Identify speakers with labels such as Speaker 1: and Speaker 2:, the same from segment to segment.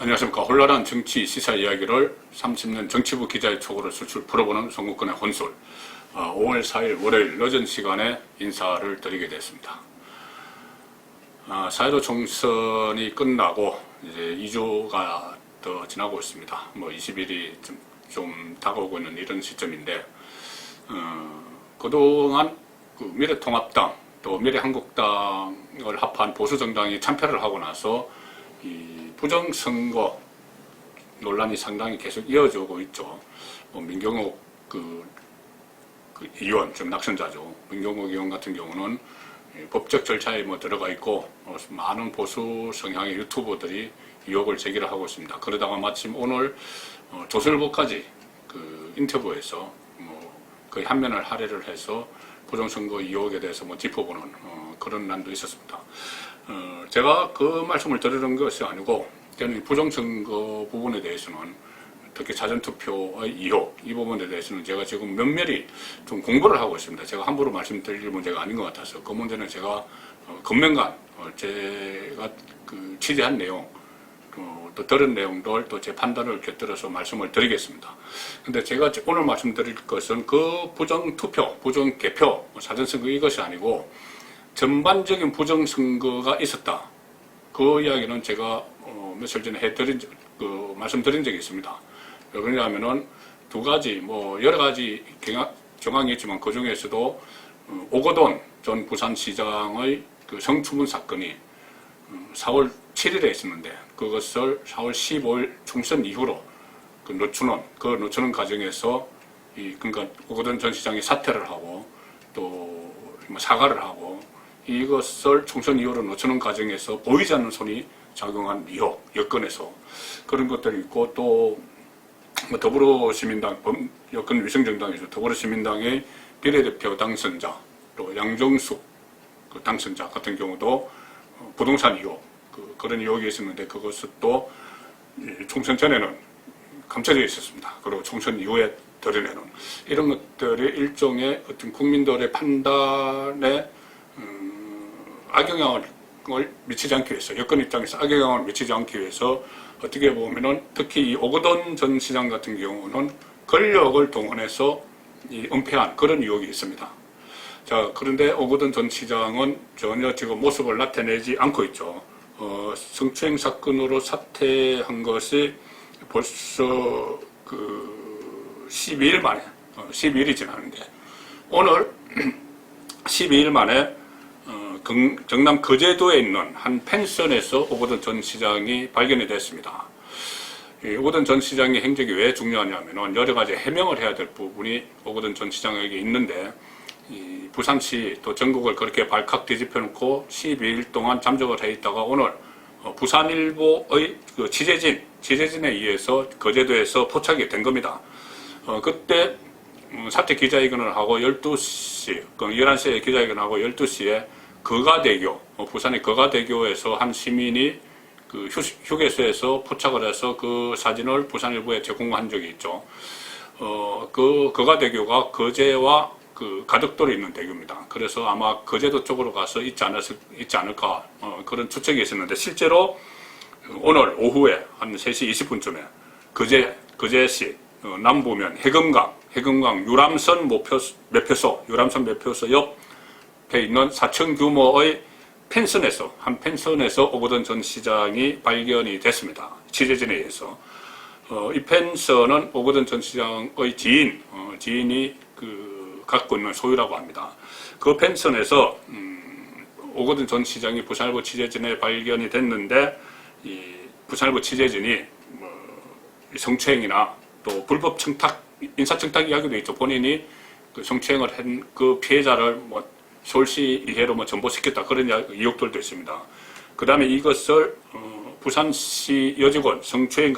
Speaker 1: 안녕하십니까. 혼란한 정치 시사 이야기를 30년 정치부 기자의 촉으로 술술 풀어보는 선거권의 혼술. 5월 4일 월요일 늦은 시간에 인사를 드리게 됐습니다. 4.15 총선이 끝나고 이제 2주가 더 지나고 있습니다. 20일이 좀 다가오고 있는 이런 시점인데, 그동안 미래통합당 또 미래한국당을 합한 보수정당이 참패를 하고 나서 이 부정선거 논란이 상당히 계속 이어지고 있죠. 민경욱 의원, 좀 낙선자죠. 민경욱 의원 같은 경우는 법적 절차에 들어가 있고, 많은 보수 성향의 유튜버들이 의혹을 제기를 하고 있습니다. 그러다가 마침 오늘 조선일보까지 인터뷰에서 거의 한면을 할애를 해서 부정선거 의혹에 대해서 짚어보는 그런 난도 있었습니다. 제가 그 말씀을 드리는 것이 아니고, 저는 부정선거 부분에 대해서는, 특히 사전투표의 의혹, 이 부분에 대해서는 제가 지금 면밀히 좀 공부를 하고 있습니다. 제가 함부로 말씀드릴 문제가 아닌 것 같아서, 그 문제는 제가 금명간 제가 취재한 내용, 또 들은 내용들, 또 제 판단을 곁들여서 말씀을 드리겠습니다. 근데 제가 오늘 말씀드릴 것은 그 부정투표, 부정개표, 사전선거 이것이 아니고 전반적인 부정선거가 있었다. 그 이야기는 제가 며칠 전에 말씀드린 적이 있습니다. 왜 그러냐면은 두 가지, 여러 가지 정황이 있지만 그 중에서도 오거돈 전 부산시장의 성추문 사건이 4월 7일에 있었는데, 그것을 4월 15일 총선 이후로 늦추는 과정에서 그러니까 오거돈 전 시장이 사퇴를 하고 또 사과를 하고, 이것을 총선 이후로 늦추는 과정에서 보이지 않는 손이 작용한 의혹, 여건에서 그런 것들이 있고, 또 더불어시민당, 여건 위성정당이죠. 더불어시민당의 비례대표 당선자, 또 양정숙 당선자 같은 경우도 부동산 의혹, 그런 의혹이 있었는데, 그것은 또 총선 전에는 감춰져 있었습니다. 그리고 총선 이후에 드러내는 이런 것들이 일종의 어떤 국민들의 판단에 악영향을 미치지 않기 위해서, 여권 입장에서 악영향을 미치지 않기 위해서 어떻게 보면은 특히 이 오거돈 전 시장 같은 경우는 권력을 동원해서 은폐한 그런 의혹이 있습니다. 자, 그런데 오거돈 전 시장은 전혀 지금 모습을 나타내지 않고 있죠. 성추행 사건으로 사퇴한 것이 벌써 12일 만에, 12일이 지났는데, 오늘 12일 만에 경남 거제도에 있는 한 펜션에서 오거돈 전 시장이 발견이 됐습니다. 오거돈 전 시장의 행적이 왜 중요하냐면은 여러 가지 해명을 해야 될 부분이 오거돈 전 시장에게 있는데, 부산시 또 전국을 그렇게 발칵 뒤집혀 놓고 12일 동안 잠적을 해 있다가 오늘 부산일보의 취재진에 의해서 거제도에서 포착이 된 겁니다. 그때 사퇴 기자회견을 하고 12시, 11시에 기자회견을 하고 12시에 거가대교, 부산의 거가대교에서 한 시민이 휴게소에서 포착을 해서 그 사진을 부산일보에 제공한 적이 있죠. 그 거가대교가 거제와 가덕도로 있는 대교입니다. 그래서 아마 거제도 쪽으로 가서 있지 않을까, 그런 추측이 있었는데, 실제로 오늘 오후에 한 3시 20분쯤에 거제시 남부면 해금강 유람선 매표소 옆에 있는 4층 규모의 한 펜션에서 오거돈 전 시장이 발견이 됐습니다. 취재진에 의해서. 이 펜션은 오거돈 전 시장의 지인이 갖고 있는 소유라고 합니다. 그 펜션에서 오거돈 전 시장이 부산일보 취재진에 발견이 됐는데, 이 부산일보 취재진이 성추행이나 또 불법 인사청탁 이야기도 있죠. 본인이 성추행을 한 그 피해자를 서울시 이해로 전보시켰다, 그런 의혹들도 있습니다. 그 다음에 이것을 부산시 여직원 성추행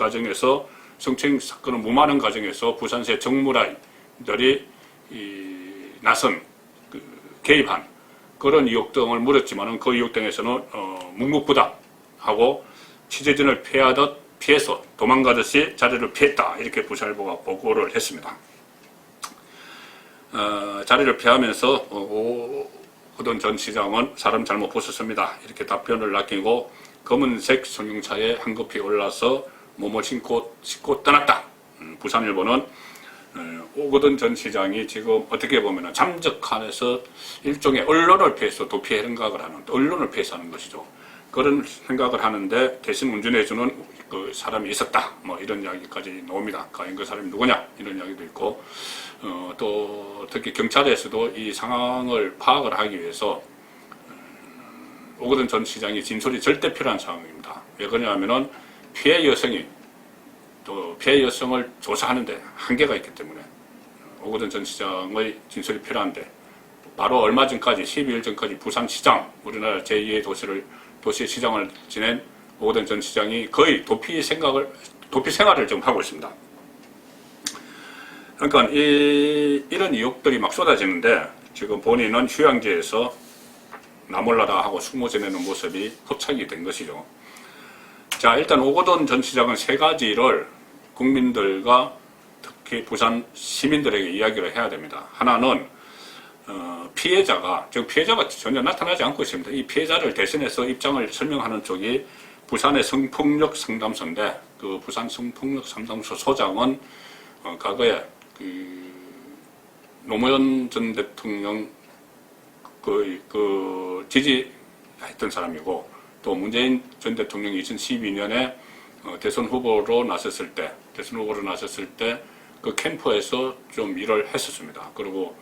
Speaker 1: 사건을 무마하는 과정에서 부산시의 정무라인들이 나선 개입한 그런 의혹 등을 물었지만은, 그 의혹 등에서는 묵묵부답하고 취재진을 피해서 도망가듯이 자리를 피했다, 이렇게 부산일보가 보고를 했습니다. 자리를 피하면서 오거돈 전 시장은 사람 잘못 보셨습니다, 이렇게 답변을 남기고, 검은색 승용차에 한급히 올라서 몸을 싣고 떠났다. 부산일보는 오거돈 전 시장이 지금 어떻게 보면 잠적한에서 일종의 언론을 피해서 도피 행각을 하는, 언론을 피해서 하는 것이죠. 그런 생각을 하는데 대신 운전해주는 그 사람이 있었다. 뭐 이런 이야기까지 나옵니다. 과연 그 사람이 누구냐? 이런 이야기도 있고, 또 특히 경찰에서도 이 상황을 파악을 하기 위해서 오거돈 전 시장의 진술이 절대 필요한 상황입니다. 왜 그러냐면은 피해 여성이 또 피해 여성을 조사하는데 한계가 있기 때문에 오거돈 전 시장의 진술이 필요한데, 바로 얼마 전까지 12일 전까지 부산시장, 우리나라 제2의 도시의 시장을 지낸 오거돈 전 시장이 거의 도피 생활을 좀 하고 있습니다. 그러니까 이런 의혹들이 막 쏟아지는데, 지금 본인은 휴양지에서 나몰라라 하고 숨어 지내는 모습이 포착이 된 것이죠. 자, 일단 오거돈 전 시장은 세 가지를 국민들과 특히 부산 시민들에게 이야기를 해야 됩니다. 하나는 피해자가 전혀 나타나지 않고 있습니다. 이 피해자를 대신해서 입장을 설명하는 쪽이 부산의 성폭력 상담소인데, 그 부산 성폭력 상담소 소장은 과거에 그 노무현 전 대통령 그 지지했던 사람이고, 또 문재인 전 대통령이 2012년에 대선 후보로 나섰을 때 그 캠프에서 좀 일을 했었습니다. 그리고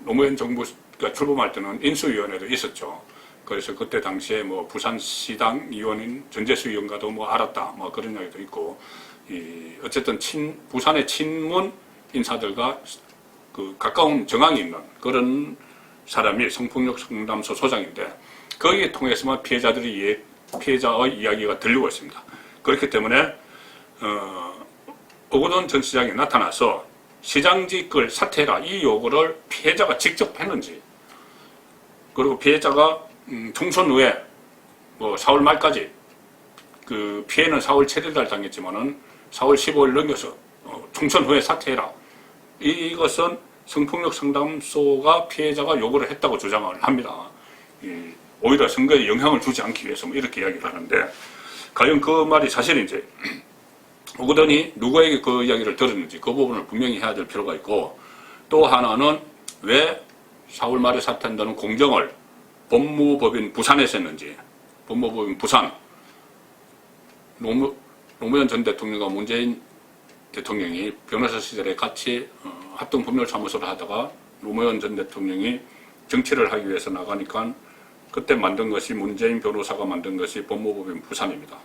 Speaker 1: 노무현 정부가 출범할 때는 인수위원회도 있었죠. 그래서 그때 당시에 뭐 부산시당 의원인 전재수 의원과도 뭐 알았다, 뭐 그런 이야기도 있고, 어쨌든 부산의 친문 인사들과 그 가까운 정황이 있는 그런 사람이 성폭력 상담소 소장인데, 거기에 통해서만 피해자의 이야기가 들리고 있습니다. 그렇기 때문에 오거돈 전 시장이 나타나서 시장직을 사퇴해라, 이 요구를 피해자가 직접 했는지, 그리고 피해자가 총선 후에 뭐 4월 말까지, 그 피해는 4월 7일 당했지만은 4월 15일 넘겨서 총선 후에 사퇴해라, 이것은 성폭력 상담소가 피해자가 요구를 했다고 주장을 합니다. 오히려 선거에 영향을 주지 않기 위해서 뭐 이렇게 이야기를 하는데, 과연 그 말이 사실인지, 오거돈이 누구에게 그 이야기를 들었는지 그 부분을 분명히 해야 될 필요가 있고, 또 하나는 왜 4월 말에 사퇴한다는 공정을 법무법인 부산에서 했는지, 법무법인 부산, 노무현 전 대통령과 문재인 대통령이 변호사 시절에 같이 합동법률사무소를 하다가 노무현 전 대통령이 정치를 하기 위해서 나가니까 그때 만든 것이, 문재인 변호사가 만든 것이 법무법인 부산입니다.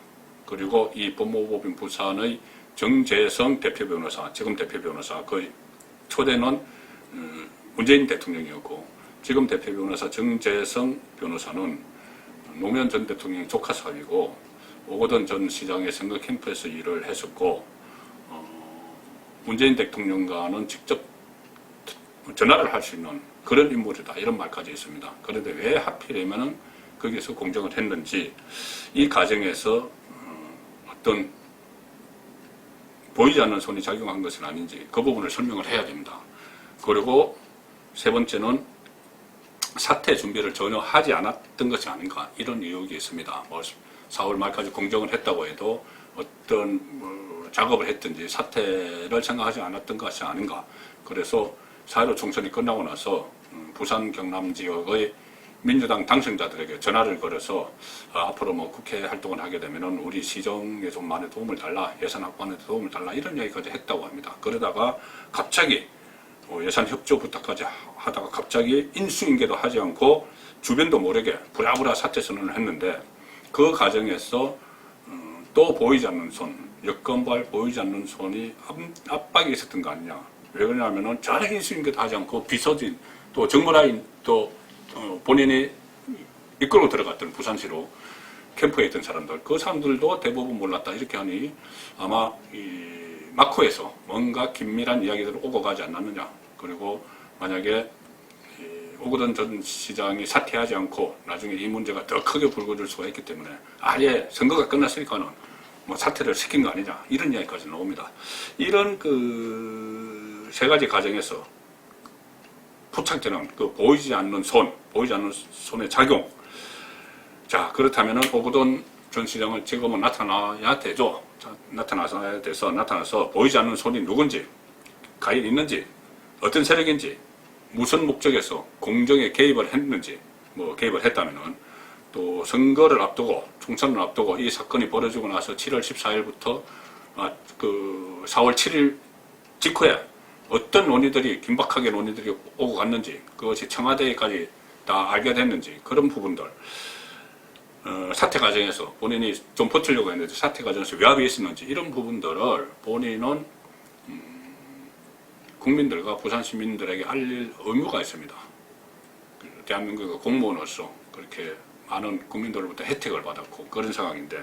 Speaker 1: 그리고 이 법무법인 부산의 정재성 대표 변호사, 지금 대표 변호사, 그 초대는 문재인 대통령이었고, 지금 대표 변호사 정재성 변호사는 노무현 전 대통령의 조카 사위고, 오거돈 전 시장의 선거 캠프에서 일을 했었고, 문재인 대통령과는 직접 전화를 할 수 있는 그런 인물이다, 이런 말까지 있습니다. 그런데 왜 하필이면은 거기서 공정을 했는지, 이 과정에서 어떤 보이지 않는 손이 작용한 것은 아닌지 그 부분을 설명을 해야 됩니다. 그리고 세 번째는 사퇴 준비를 전혀 하지 않았던 것이 아닌가, 이런 의혹이 있습니다. 뭐 4월 말까지 공정을 했다고 해도 어떤 작업을 했든지 사퇴를 생각하지 않았던 것이 아닌가. 그래서 4.15 총선이 끝나고 나서 부산 경남 지역의 민주당 당선자들에게 전화를 걸어서 앞으로 뭐 국회 활동을 하게 되면은 우리 시정에 좀 많이 도움을 달라, 예산 확보하는 데 도움을 달라, 이런 이야기까지 했다고 합니다. 그러다가 갑자기 예산 협조 부탁까지 하다가 갑자기 인수인계도 하지 않고 주변도 모르게 부랴부랴 사퇴 선언을 했는데, 그 과정에서 또 보이지 않는 손, 여권발 보이지 않는 손이 압박이 있었던 거 아니냐. 왜 그러냐면은 전혀 인수인계도 하지 않고 비서진, 또 정무라인, 또 본인이 이끌고 들어갔던 부산시로 캠프에 있던 사람들, 그 사람들도 대부분 몰랐다, 이렇게 하니 아마 이 마코에서 뭔가 긴밀한 이야기들을 오고 가지 않았느냐. 그리고 만약에 오거돈 전 시장이 사퇴하지 않고 나중에 이 문제가 더 크게 불거질 수가 있기 때문에 아예 선거가 끝났으니까는 뭐 사퇴를 시킨 거 아니냐, 이런 이야기까지 나옵니다. 이런 그 세 가지 과정에서 포착되는 그 보이지 않는 손의 작용, 자, 그렇다면은 오거돈 전 시장은 지금은 나타나야 되죠. 자, 나타나서 보이지 않는 손이 누군지, 과연 있는지, 어떤 세력인지, 무슨 목적에서 공정에 개입을 했는지, 뭐 개입을 했다면은 또 선거를 앞두고 총선을 앞두고 이 사건이 벌어지고 나서 7월 14일부터 4월 7일 직후에 어떤 논의들이 긴박하게 논의들이 오고 갔는지, 그것이 청와대까지 다 알게 됐는지, 그런 부분들, 사퇴 과정에서 본인이 좀 버티려고 했는데 사퇴 과정에서 외압이 있었는지, 이런 부분들을 본인은 국민들과 부산 시민들에게 알릴 의무가 있습니다. 대한민국의 공무원으로서 그렇게 많은 국민들로부터 혜택을 받았고 그런 상황인데,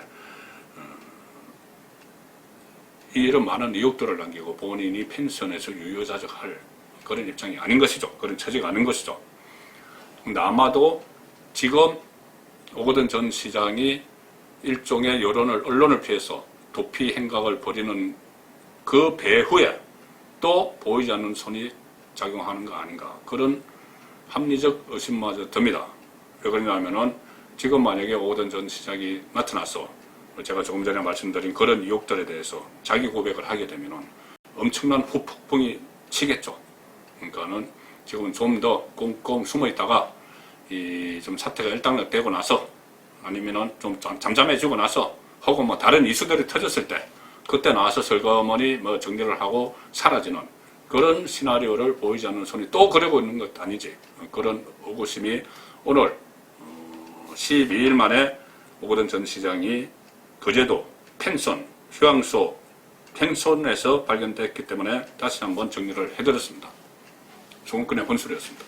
Speaker 1: 이런 많은 의혹들을 남기고 본인이 펜션에서 유유자적할 그런 입장이 아닌 것이죠. 그런 처지가 아닌 것이죠. 근데 아마도 지금 오거돈 전 시장이 일종의 언론을 피해서 도피 행각을 벌이는 그 배후에 또 보이지 않는 손이 작용하는 거 아닌가, 그런 합리적 의심마저 듭니다. 왜 그러냐면은 지금 만약에 오거돈 전 시장이 나타나서 제가 조금 전에 말씀드린 그런 의혹들에 대해서 자기 고백을 하게 되면은 엄청난 후폭풍이 치겠죠. 그러니까는 지금은 좀 더 꽁꽁 숨어 있다가 좀 사태가 일단락되고 나서, 아니면은 좀 잠잠해지고 나서, 혹은 뭐 다른 이슈들이 터졌을 때 그때 나와서 슬그머니 뭐 정리를 하고 사라지는 그런 시나리오를 보이지 않는 손이 또 그러고 있는 것 아니지, 그런 의구심이 오늘 12일 만에 오거돈 전 시장이 거제도 펜션, 휴양소 펜션에서 발견됐기 때문에 다시 한번 정리를 해드렸습니다. 조금권의 혼술이었습니다.